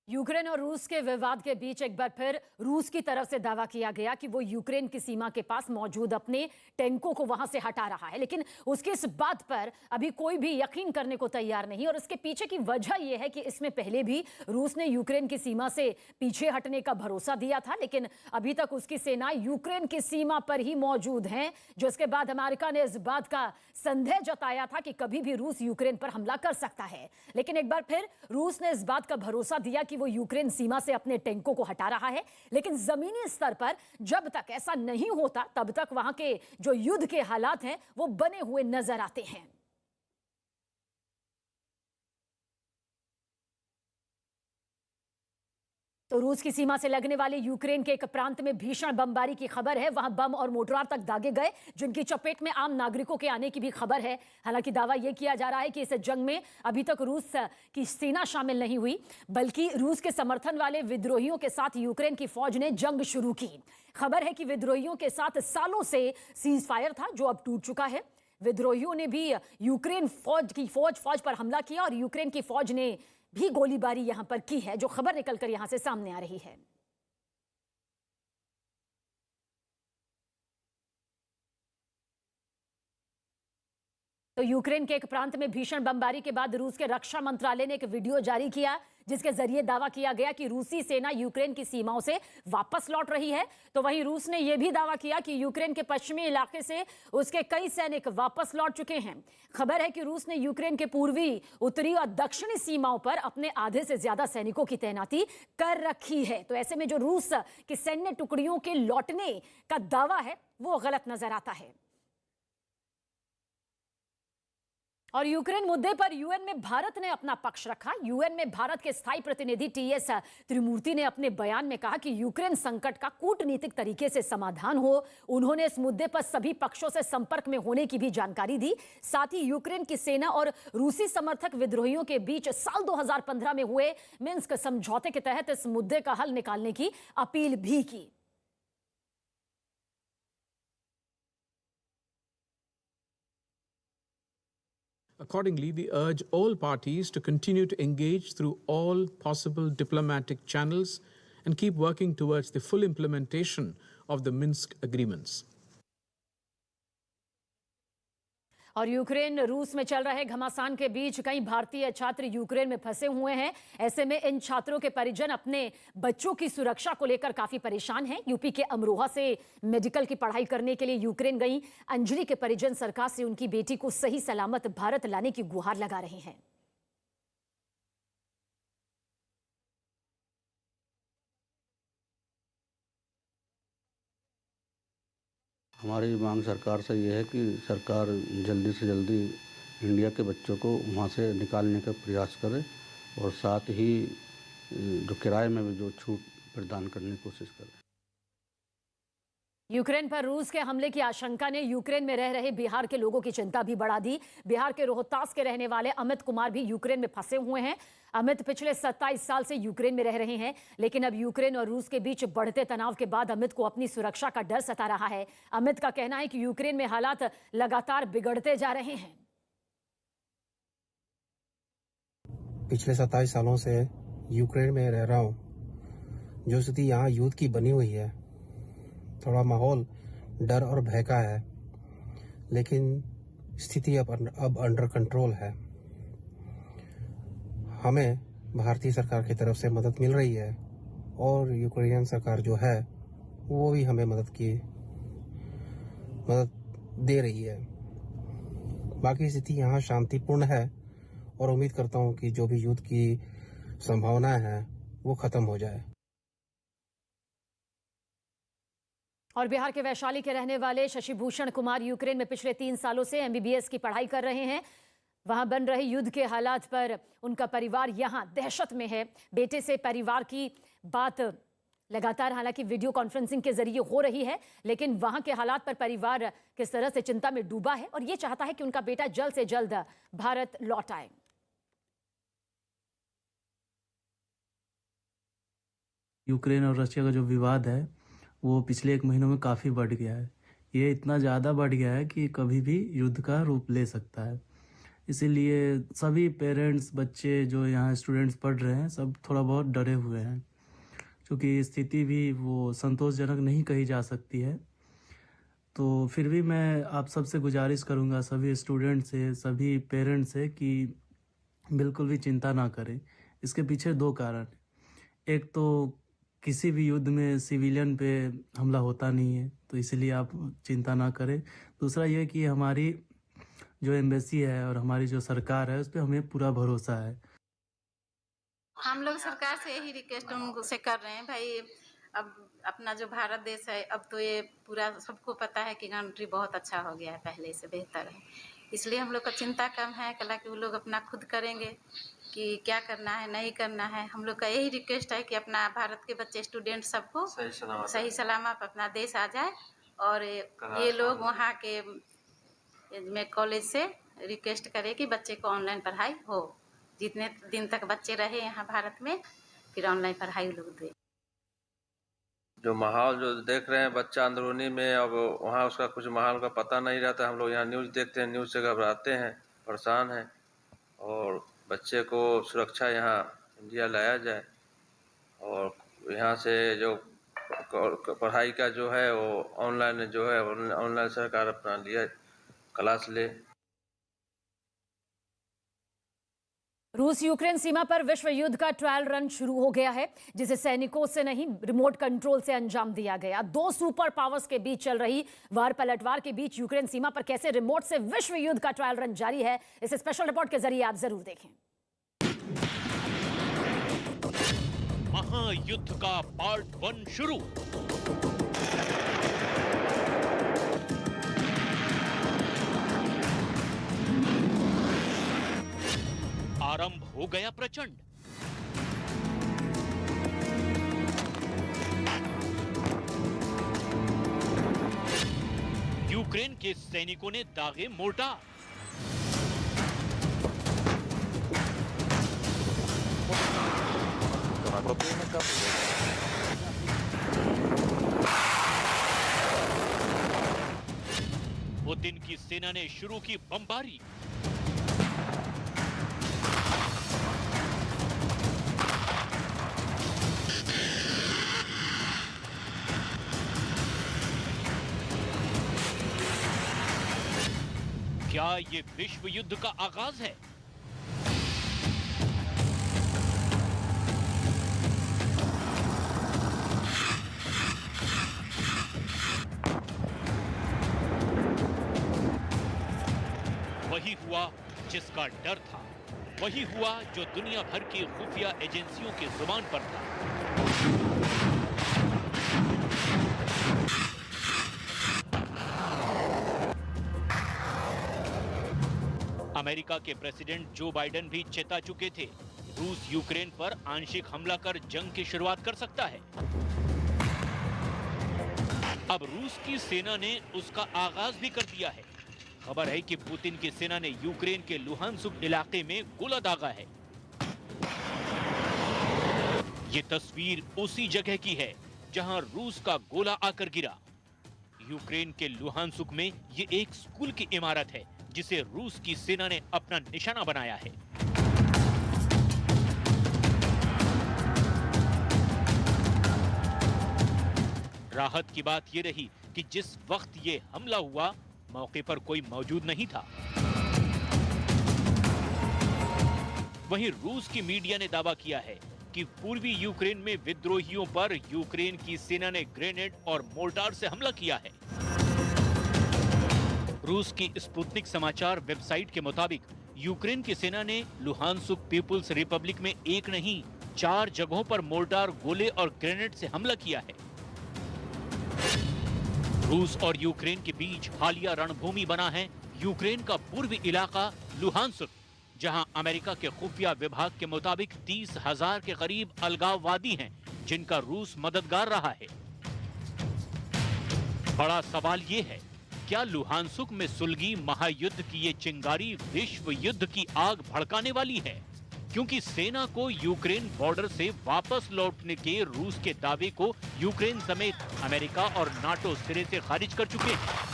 Ukraine और रूस के विवाद के बीच एक बार फिर रूस की तरफ से दावा किया गया कि वो यूक्रेन की सीमा के पास मौजूद अपने टैंकों को वहां से हटा रहा है, लेकिन उसकी इस बात पर अभी कोई भी यकीन करने को तैयार नहीं। और इसके पीछे की वजह यह है कि इसमें पहले भी रूस ने यूक्रेन की सीमा से पीछे हटने का भरोसा दिया था, लेकिन अभी तक उसकी सेना यूक्रेन की सीमा पर ही मौजूद है। जो इसके बाद अमेरिका ने इस बात का संदेह जताया था कि कभी भी रूस यूक्रेन पर हमला कर सकता है, लेकिन एक बार फिर रूस ने इस बात का भरोसा दिया कि वो यूक्रेन सीमा से अपने टैंकों को हटा रहा है। लेकिन जमीनी स्तर पर जब तक ऐसा नहीं होता तब तक वहां के जो युद्ध के हालात हैं वो बने हुए नजर आते हैं। तो रूस की सीमा से लगने वाले यूक्रेन के एक प्रांत में भीषण बमबारी की खबर है। वहां बम और मोर्टार तक दागे गए, जिनकी चपेट में आम नागरिकों के आने की भी खबर है। हालांकि दावा यह किया जा रहा है कि इस जंग में अभी तक रूस की सेना शामिल नहीं हुई, बल्कि रूस के समर्थन वाले विद्रोहियों के साथ यूक्रेन की फौज ने जंग शुरू की। खबर है कि विद्रोहियों के साथ सालों से सीज फायर था, जो अब टूट चुका है। विद्रोहियों ने भी यूक्रेन फौज पर हमला किया और यूक्रेन की फौज ने भी गोलीबारी यहां पर की है, जो खबर निकलकर यहां से सामने आ रही है। तो यूक्रेन के एक प्रांत में भीषण बमबारी के बाद रूस के रक्षा मंत्रालय ने एक वीडियो जारी किया, जिसके जरिए दावा किया गया कि रूसी सेना यूक्रेन की सीमाओं से वापस लौट रही है। तो वहीं रूस ने यह भी दावा किया कि यूक्रेन के पश्चिमी इलाके से उसके कई सैनिक वापस लौट चुके हैं। खबर है कि रूस ने यूक्रेन के पूर्वी, उत्तरी और दक्षिणी सीमाओं पर अपने आधे से ज्यादा सैनिकों की तैनाती कर रखी है। तो ऐसे में जो रूस की सैन्य टुकड़ियों के लौटने का दावा है वो गलत नजर आता है। और यूक्रेन मुद्दे पर यूएन में भारत ने अपना पक्ष रखा। यूएन में भारत के स्थायी प्रतिनिधि टीएस त्रिमूर्ति ने अपने बयान में कहा कि यूक्रेन संकट का कूटनीतिक तरीके से समाधान हो। उन्होंने इस मुद्दे पर सभी पक्षों से संपर्क में होने की भी जानकारी दी। साथ ही यूक्रेन की सेना और रूसी समर्थक विद्रोहियों के बीच साल 2015 में हुए मिन्स्क समझौते के तहत इस मुद्दे का हल निकालने की अपील भी की। Accordingly, we urge all parties to continue to engage through all possible diplomatic channels and keep working towards the full implementation of the Minsk agreements. और यूक्रेन रूस में चल रहे घमासान के बीच कई भारतीय छात्र यूक्रेन में फंसे हुए हैं। ऐसे में इन छात्रों के परिजन अपने बच्चों की सुरक्षा को लेकर काफी परेशान हैं। यूपी के अमरोहा से मेडिकल की पढ़ाई करने के लिए यूक्रेन गई अंजलि के परिजन सरकार से उनकी बेटी को सही सलामत भारत लाने की गुहार लगा रहे हैं। हमारी मांग सरकार से ये है कि सरकार जल्दी से जल्दी इंडिया के बच्चों को वहाँ से निकालने का प्रयास करे और साथ ही जो किराए में भी जो छूट प्रदान करने की कोशिश करे। यूक्रेन पर रूस के हमले की आशंका ने यूक्रेन में रह रहे बिहार के लोगों की चिंता भी बढ़ा दी। बिहार के रोहतास के रहने वाले अमित कुमार भी यूक्रेन में फंसे हुए हैं। अमित पिछले 27 साल से यूक्रेन में रह रहे हैं, लेकिन अब यूक्रेन और रूस के बीच बढ़ते तनाव के बाद अमित को अपनी सुरक्षा का डर सता रहा है। अमित का कहना है कि यूक्रेन में हालात लगातार बिगड़ते जा रहे हैं। पिछले 27 सालों से यूक्रेन में रह रहा हूँ। जो स्थिति यहाँ युद्ध की बनी हुई है, थोड़ा माहौल डर और भय का है, लेकिन स्थिति अब अंडर कंट्रोल है। हमें भारतीय सरकार की तरफ से मदद मिल रही है और यूक्रेनियन सरकार जो है वो भी हमें मदद दे रही है। बाकी स्थिति यहाँ शांतिपूर्ण है और उम्मीद करता हूँ कि जो भी युद्ध की संभावना है वो खत्म हो जाए। और बिहार के वैशाली के रहने वाले शशिभूषण कुमार यूक्रेन में पिछले 3 सालों से एमबीबीएस की पढ़ाई कर रहे हैं। वहां बन रहे युद्ध के हालात पर उनका परिवार यहां दहशत में है। बेटे से परिवार की बात लगातार हालांकि वीडियो कॉन्फ्रेंसिंग के जरिए हो रही है, लेकिन वहां के हालात पर परिवार किस तरह से चिंता में डूबा है और यह चाहता है कि उनका बेटा जल्द से जल्द भारत लौट आए। यूक्रेन और रशिया का जो विवाद है वो पिछले 1 महीनों में काफ़ी बढ़ गया है। ये इतना ज़्यादा बढ़ गया है कि कभी भी युद्ध का रूप ले सकता है। इसीलिए सभी पेरेंट्स, बच्चे जो यहाँ स्टूडेंट्स पढ़ रहे हैं, सब थोड़ा बहुत डरे हुए हैं, क्योंकि स्थिति भी वो संतोषजनक नहीं कही जा सकती है। तो फिर भी मैं आप सबसे गुजारिश करूँगा, सभी स्टूडेंट से, सभी पेरेंट्स से, कि बिल्कुल भी चिंता ना करें। इसके पीछे दो कारण। एक तो किसी भी युद्ध में सिविलियन पे हमला होता नहीं है, तो इसलिए आप चिंता ना करें। दूसरा ये कि हमारी जो एम्बेसी है और हमारी जो सरकार है, उस पर हमें पूरा भरोसा है। हम लोग सरकार से यही रिक्वेस्ट उनसे कर रहे हैं, भाई अब अपना जो भारत देश है, अब तो ये पूरा सबको पता है कि कंट्री बहुत अच्छा हो गया है, पहले से बेहतर है। इसलिए हम लोग का चिंता कम है, कल कि वो लोग अपना खुद करेंगे कि क्या करना है नहीं करना है। हम लोग का यही रिक्वेस्ट है कि अपना भारत के बच्चे स्टूडेंट सबको सही सलामत अपना देश आ जाए, और ये लोग वहाँ के में कॉलेज से रिक्वेस्ट करें कि बच्चे को ऑनलाइन पढ़ाई हो, जितने दिन तक बच्चे रहे यहाँ भारत में, फिर ऑनलाइन पढ़ाई लोग दें। जो माहौल जो देख रहे हैं बच्चा अंदरूनी में, अब वहाँ उसका कुछ माहौल का पता नहीं रहता। हम लोग यहाँ न्यूज़ देखते हैं, न्यूज़ से घबराते हैं, परेशान हैं, और बच्चे को सुरक्षा यहाँ इंडिया लाया जाए, और यहाँ से जो पढ़ाई का जो है वो ऑनलाइन जो है ऑनलाइन सरकार अपना लिया क्लास ले। रूस यूक्रेन सीमा पर विश्व युद्ध का ट्रायल रन शुरू हो गया है, जिसे सैनिकों से नहीं रिमोट कंट्रोल से अंजाम दिया गया। दो सुपर पावर्स के बीच चल रही वार पलटवार के बीच यूक्रेन सीमा पर कैसे रिमोट से विश्व युद्ध का ट्रायल रन जारी है, इस स्पेशल रिपोर्ट के जरिए आप जरूर देखें। महायुद्ध का पार्ट 1 शुरू। आरंभ हो गया प्रचंड। यूक्रेन के सैनिकों ने दागे मोर्टार। पुतिन की सेना ने शुरू की बमबारी। क्या ये विश्व युद्ध का आगाज है? वही हुआ जिसका डर था, वही हुआ जो दुनिया भर की खुफिया एजेंसियों की जुबान पर था। अमेरिका के प्रेसिडेंट जो बाइडेन भी चेता चुके थे, रूस यूक्रेन पर आंशिक हमला कर जंग की शुरुआत कर सकता है। अब रूस की सेना ने उसका आगाज भी कर दिया है। खबर है कि पुतिन की सेना ने यूक्रेन के लुहानस्क इलाके में गोला दागा है। ये तस्वीर उसी जगह की है जहां रूस का गोला आकर गिरा। यूक्रेन के लुहानस्क में ये एक स्कूल की इमारत है जिसे रूस की सेना ने अपना निशाना बनाया है। राहत की बात यह रही कि जिस वक्त ये हमला हुआ, मौके पर कोई मौजूद नहीं था। वहीं रूस की मीडिया ने दावा किया है कि पूर्वी यूक्रेन में विद्रोहियों पर यूक्रेन की सेना ने ग्रेनेड और मोर्टार से हमला किया है। रूस की स्पुतनिक समाचार वेबसाइट के मुताबिक यूक्रेन की सेना ने लुहानस्क पीपुल्स रिपब्लिक में एक नहीं 4 जगहों पर मोर्टार, गोले और ग्रेनेड से हमला किया है। रूस और यूक्रेन के बीच हालिया रणभूमि बना है यूक्रेन का पूर्वी इलाका लुहानस्क, जहां अमेरिका के खुफिया विभाग के मुताबिक 30,000 के करीब अलगाववादी हैं जिनका रूस मददगार रहा है। बड़ा सवाल ये है, क्या लुहानस्क में सुलगी महायुद्ध की ये चिंगारी विश्व युद्ध की आग भड़काने वाली है? क्योंकि सेना को यूक्रेन बॉर्डर से वापस लौटने के रूस के दावे को यूक्रेन समेत अमेरिका और नाटो सिरे से खारिज कर चुके हैं।